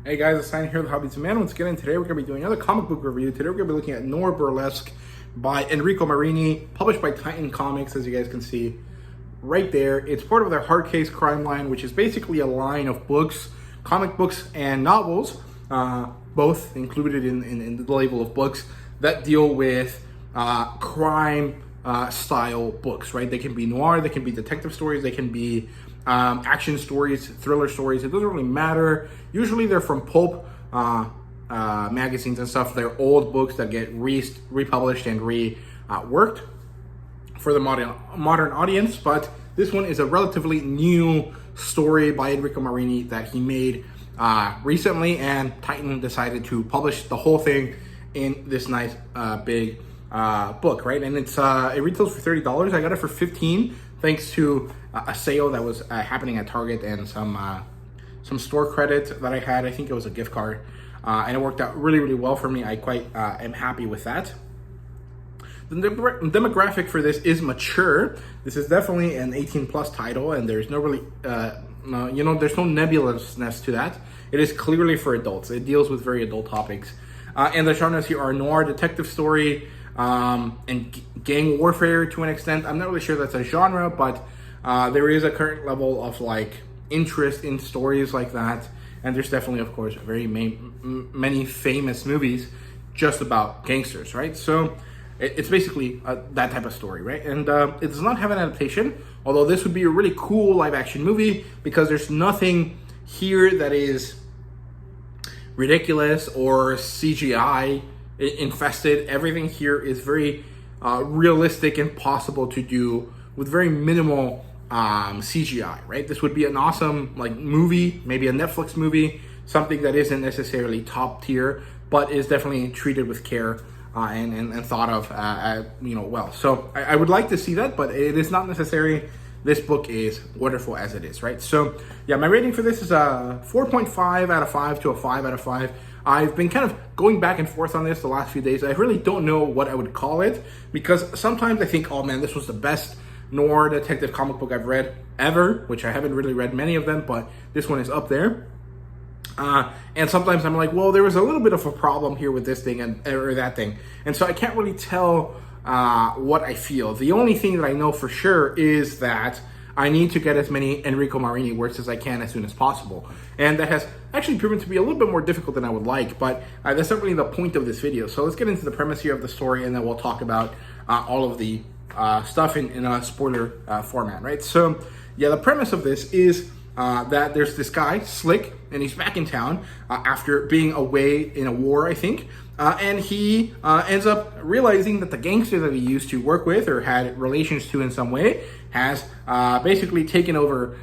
Hey guys, it's Simon here with HobbiesofaMan. Once again, today we're going to be doing another comic book review. Today we're going to be looking at Noir Burlesque by Enrico Marini, published by Titan Comics, as you guys can see right there. It's part of their hard case crime line, which is basically a line of books, comic books and novels, both included in the label of books that deal with crime style books, right? They can be noir, they can be detective stories, they can be action stories, thriller stories. It doesn't really matter. Usually they're from pulp magazines and stuff. They're old books that get republished and reworked for the modern audience. But this one is a relatively new story by Enrico Marini that he made recently, and Titan decided to publish the whole thing in this nice big book, right? And it retails for $30. I got it for $15, thanks to a sale that was happening at Target and some store credit that I had. I think it was a gift card, and it worked out really, really well for me. I quite am happy with that. The demographic for this is mature. This is definitely an 18+ title, and there's no really, there's no nebulousness to that. It is clearly for adults. It deals with very adult topics, and the genres here are noir, detective story, and gang warfare to an extent. I'm not really sure that's a genre, but there is a current level of like interest in stories like that, and there's definitely, of course, very many famous movies just about gangsters, right? So it's basically that type of story, right? And it does not have an adaptation, although this would be a really cool live action movie because there's nothing here that is ridiculous or CGI infested. Everything here is very realistic and possible to do with very minimal CGI, right? This would be an awesome like movie, maybe a Netflix movie, something that isn't necessarily top tier, but is definitely treated with care and thought of, well. So I would like to see that, but it is not necessary. This book is wonderful as it is, right? So yeah, my rating for this is a 4.5 out of 5 to a 5 out of 5. I've been kind of going back and forth on this the last few days. I really don't know what I would call it, because sometimes I think, oh man, this was the best noir detective comic book I've read ever, which I haven't really read many of them, but this one is up there. And sometimes I'm like, well, there was a little bit of a problem here with this thing or that thing. And so I can't really tell what I feel. The only thing that I know for sure is that I need to get as many Enrico Marini works as I can as soon as possible. And that has actually proven to be a little bit more difficult than I would like, but that's not really the point of this video. So let's get into the premise here of the story, and then we'll talk about all of the stuff in a spoiler format, right? So yeah, the premise of this is that there's this guy, Slick, and he's back in town after being away in a war, I think. And he ends up realizing that the gangster that he used to work with or had relations to in some way has basically taken over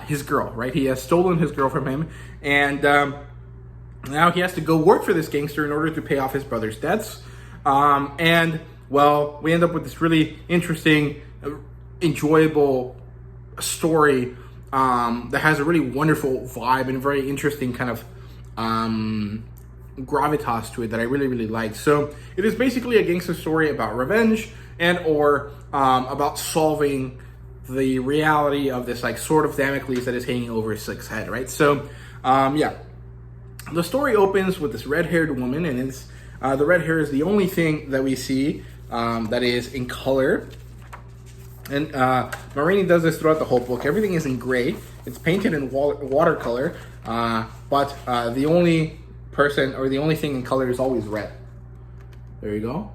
his girl, right? He has stolen his girl from him, and now he has to go work for this gangster in order to pay off his brother's debts. And, well, we end up with this really interesting, enjoyable story that has a really wonderful vibe and very interesting kind of gravitas to it that I really, really like. So it is basically a gangster story about revenge or about solving the reality of this like sword of Damocles that is hanging over Slick's head, right? So yeah, the story opens with this red-haired woman, and it's the red hair is the only thing that we see that is in color. And Marini does this throughout the whole book. Everything is in gray. It's painted in watercolor, but the only person or the only thing in color is always red. There you go.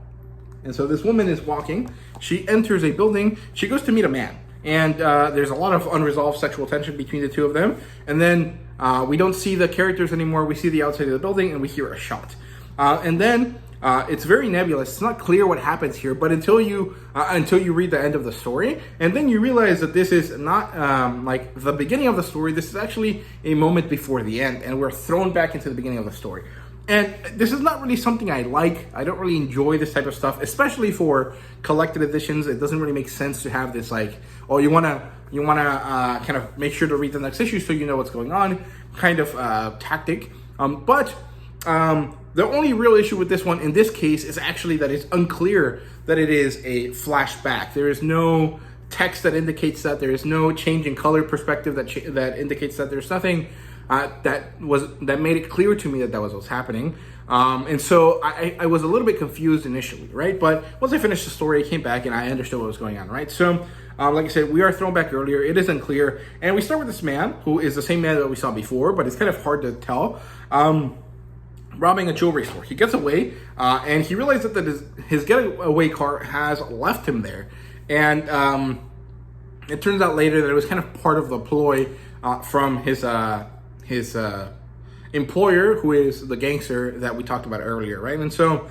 And so this woman is walking. She enters a building. She goes to meet a man. And there's a lot of unresolved sexual tension between the two of them. And then we don't see the characters anymore. We see the outside of the building, and we hear a shot. And then it's very nebulous. It's not clear what happens here, but until you read the end of the story, and then you realize that this is not like the beginning of the story. This is actually a moment before the end, and we're thrown back into the beginning of the story. And this is not really something I like. I don't really enjoy this type of stuff, especially for collected editions. It doesn't really make sense to have this like, oh, you wanna kind of make sure to read the next issue so you know what's going on kind of tactic. But the only real issue with this one in this case is actually that it's unclear that it is a flashback. There is no text that indicates that. There is no change in color perspective that indicates that. There's nothing that made it clear to me that was what's happening. And so I was a little bit confused initially, right? But once I finished the story, I came back and I understood what was going on, right? So, like I said, we are thrown back earlier. It is unclear. And we start with this man who is the same man that we saw before, but it's kind of hard to tell. Robbing a jewelry store. He gets away, and he realizes that his getaway car has left him there. And it turns out later that it was kind of part of the ploy from his employer, who is the gangster that we talked about earlier, right? And so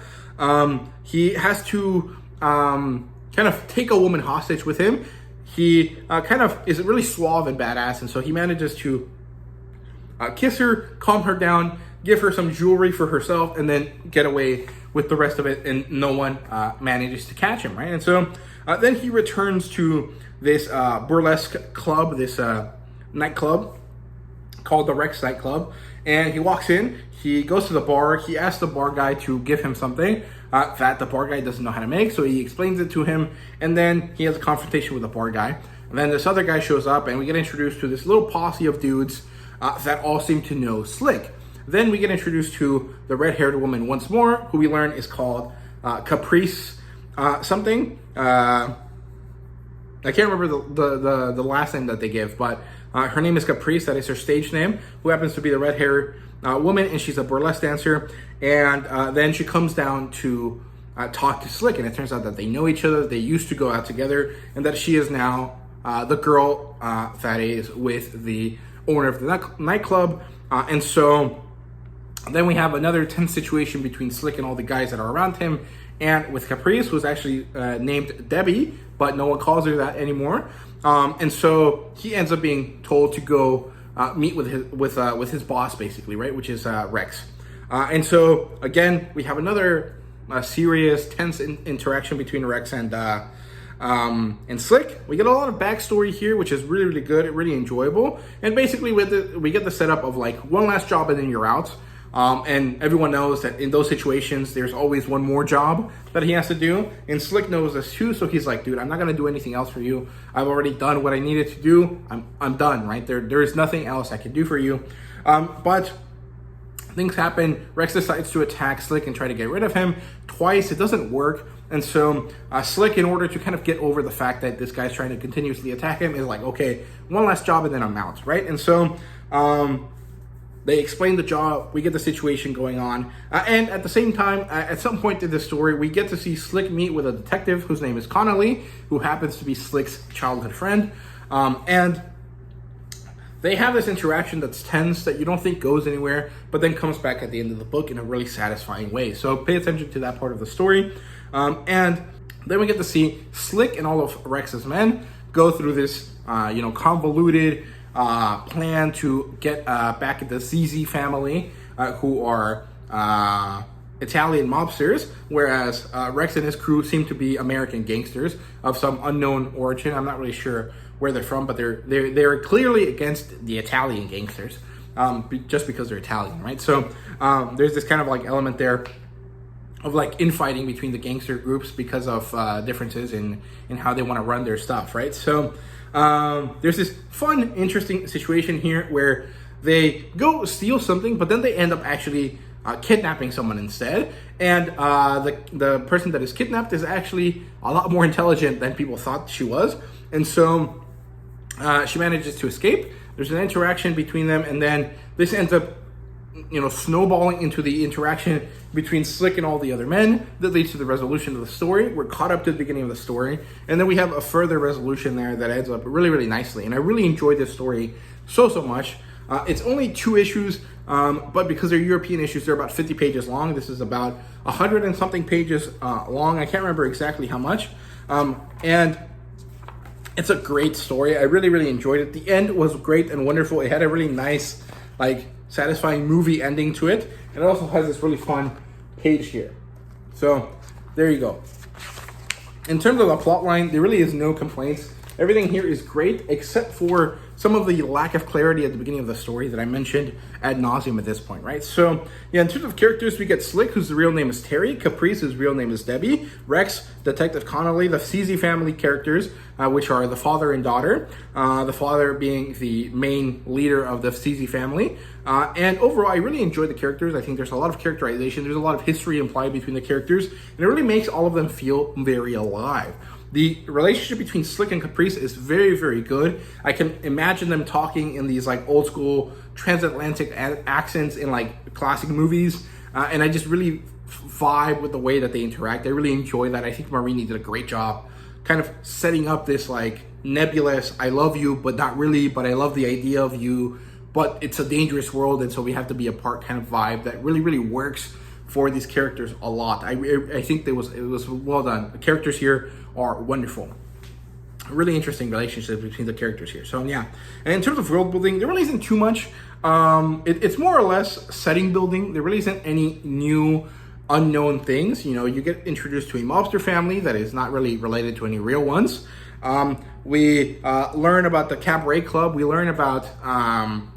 he has to kind of take a woman hostage with him. He kind of is really suave and badass, and so he manages to kiss her, calm her down, give her some jewelry for herself, and then get away with the rest of it, and no one manages to catch him, right? And so then he returns to this burlesque club, this nightclub called the Rex nightclub, and he walks in, he goes to the bar, he asks the bar guy to give him something that the bar guy doesn't know how to make, so he explains it to him, and then he has a confrontation with the bar guy. And then this other guy shows up, and we get introduced to this little posse of dudes that all seem to know Slick. Then we get introduced to the red-haired woman once more, who we learn is called Caprice something. I can't remember the last name that they give, but her name is Caprice. That is her stage name, who happens to be the red-haired woman, and she's a burlesque dancer. And then she comes down to talk to Slick, and it turns out that they know each other. They used to go out together, and that she is now the girl that is with the owner of the nightclub. And so then we have another tense situation between Slick and all the guys that are around him, and with Caprice, who's actually named Debbie, but no one calls her that anymore. And so he ends up being told to go meet with his boss, basically, right, which is Rex. And so again, we have another serious, tense interaction between Rex and Slick. We get a lot of backstory here, which is really, really good, really enjoyable. And basically, we get the setup of like one last job and then you're out. And everyone knows that in those situations, there's always one more job that he has to do. And Slick knows this too, so he's like, dude, I'm not gonna do anything else for you. I've already done what I needed to do. I'm done, right? There is nothing else I can do for you. But things happen. Rex decides to attack Slick and try to get rid of him twice. It doesn't work. And so Slick, in order to kind of get over the fact that this guy's trying to continuously attack him, is like, okay, one last job and then I'm out, right? And so they explain the job, we get the situation going on, and at the same time, at some point in the story, we get to see Slick meet with a detective whose name is Connolly, who happens to be Slick's childhood friend, and they have this interaction that's tense, that you don't think goes anywhere, but then comes back at the end of the book in a really satisfying way. So pay attention to that part of the story, and then we get to see Slick and all of Rex's men go through this, convoluted plan to get back at the ZZ family, who are Italian mobsters, whereas Rex and his crew seem to be American gangsters of some unknown origin. I'm not really sure where they're from, but they're clearly against the Italian gangsters, just because they're Italian, right? So there's this kind of like element there of like infighting between the gangster groups because of differences in how they want to run their stuff, right? So there's this fun, interesting situation here where they go steal something, but then they end up actually kidnapping someone instead. And the person that is kidnapped is actually a lot more intelligent than people thought she was. And so she manages to escape. There's an interaction between them, and then this ends up snowballing into the interaction between Slick and all the other men that leads to the resolution of the story. We're caught up to the beginning of the story, and then we have a further resolution there that ends up really, really nicely. And I really enjoyed this story so much. It's only 2 issues, but because they're European issues, they're about 50 pages long. This is about 100 and something pages long. I can't remember exactly how much. And it's a great story. I really, really enjoyed it. The end was great and wonderful. It had a really nice, satisfying movie ending to it. And it also has this really fun page here. So there you go. In terms of the plot line, there really is no complaints. Everything here is great, except for some of the lack of clarity at the beginning of the story that I mentioned ad nauseum at this point, right? So yeah, in terms of characters, we get Slick, whose real name is Terry, Caprice, whose real name is Debbie, Rex, Detective Connolly, the CZ family characters, which are the father and daughter, the father being the main leader of the CZ family. And overall, I really enjoy the characters. I think there's a lot of characterization. There's a lot of history implied between the characters, and it really makes all of them feel very alive. The relationship between Slick and Caprice is very, very good. I can imagine them talking in these like old school transatlantic accents in like classic movies. And I just really vibe with the way that they interact. I really enjoy that. I think Marini did a great job kind of setting up this like nebulous, I love you, but not really, but I love the idea of you, but it's a dangerous world, and so we have to be apart kind of vibe that really, really works for these characters a lot. I think it was well done. The characters here are wonderful. A really interesting relationship between the characters here. So yeah, and in terms of world building, there really isn't too much. It's more or less setting building. There really isn't any new unknown things. You know, you get introduced to a mobster family that is not really related to any real ones. We learn about the cabaret club. We learn about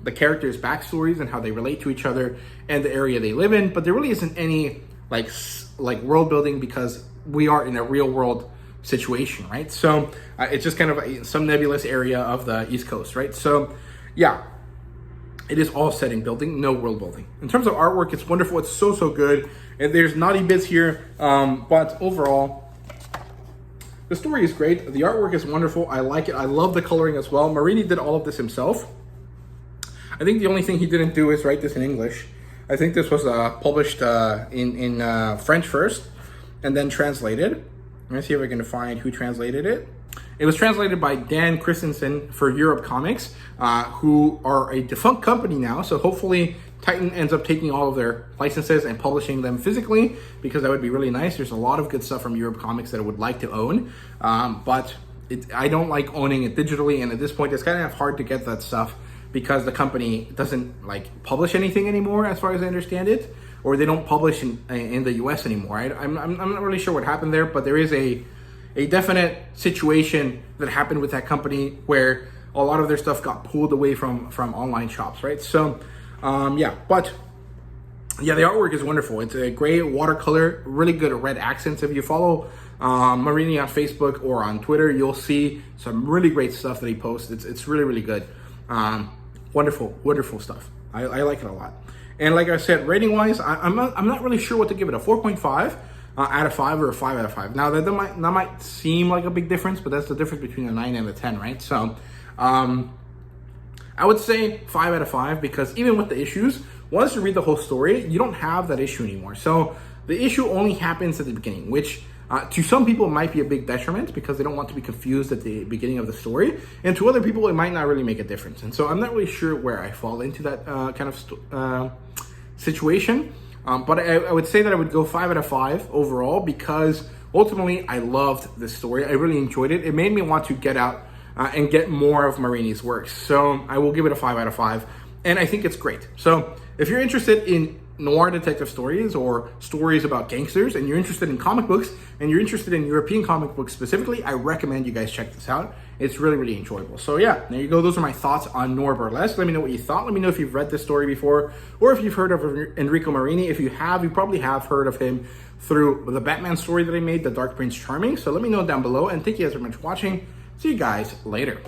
the characters' backstories and how they relate to each other and the area they live in. But there really isn't any like world building because we are in a real world situation, right? So it's just kind of some nebulous area of the East Coast, right? So yeah, it is all setting building, no world building. In terms of artwork, it's wonderful. It's so, so good. And there's naughty bits here, but overall, the story is great. The artwork is wonderful. I like it. I love the coloring as well. Marini did all of this himself. I think the only thing he didn't do is write this in English. I think this was published in French first and then translated. Let me see if I can find who translated it. It was translated by Dan Christensen for Europe Comics, who are a defunct company now. So hopefully Titan ends up taking all of their licenses and publishing them physically, because that would be really nice. There's a lot of good stuff from Europe Comics that I would like to own, but I don't like owning it digitally. And at this point, it's kind of hard to get that stuff because the company doesn't like publish anything anymore, as far as I understand it, or they don't publish in the US anymore. I'm not really sure what happened there, but there is a definite situation that happened with that company where a lot of their stuff got pulled away from online shops, right? So yeah, but yeah, the artwork is wonderful. It's a gray watercolor, really good red accents. If you follow Marini on Facebook or on Twitter, you'll see some really great stuff that he posts. It's really, really good. Wonderful stuff. I like it a lot. And like I said, rating wise, I'm not really sure what to give it. A 4.5 out of 5 or a 5 out of 5. Now that might seem like a big difference, but that's the difference between a 9 and a 10, right? So I would say 5 out of 5, because even with the issues, once you read the whole story, you don't have that issue anymore. So the issue only happens at the beginning, which to some people might be a big detriment because they don't want to be confused at the beginning of the story. And to other people, it might not really make a difference. And so I'm not really sure where I fall into that kind of situation. But I would say that I would go 5 out of 5 overall, because ultimately I loved this story. I really enjoyed it. It made me want to get out and get more of Marini's works. So I will give it a 5 out of 5. And I think it's great. So if you're interested in noir detective stories or stories about gangsters, and you're interested in comic books, and you're interested in European comic books specifically, I recommend you guys check this out. It's really, really enjoyable. So yeah, there you go. Those are my thoughts on Noir Burlesque. Let me know what you thought. Let me know if you've read this story before, or if you've heard of Enrico Marini. If you have, you probably have heard of him through the Batman story that I made, The Dark Prince Charming. So let me know down below, and thank you guys very much for watching. See you guys later.